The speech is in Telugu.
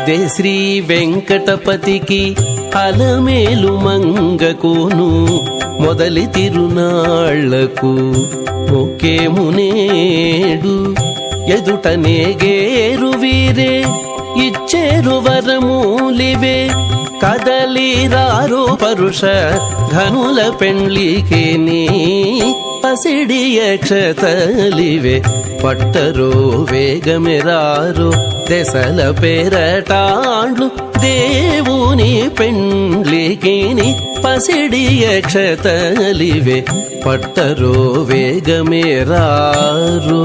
ఇదే శ్రీ వెంకటపతికి అలమేలు మంగకును మొదలి తిరునాళ్లకు మొక్కేమునేడు. ఎదుటనే గేరు వీరే ఇచ్చేరు వరమూలివే, కదలిరారు పరుష ఘనుల పెండ్లికేని పసిడి యక్షతలివే. పట్టరో వేగమెరారు దశల పేరటాండ్లు దేవుని పెండ్లికేని పసిడి యక్షతలివే. పట్టరో వేగమెరారు.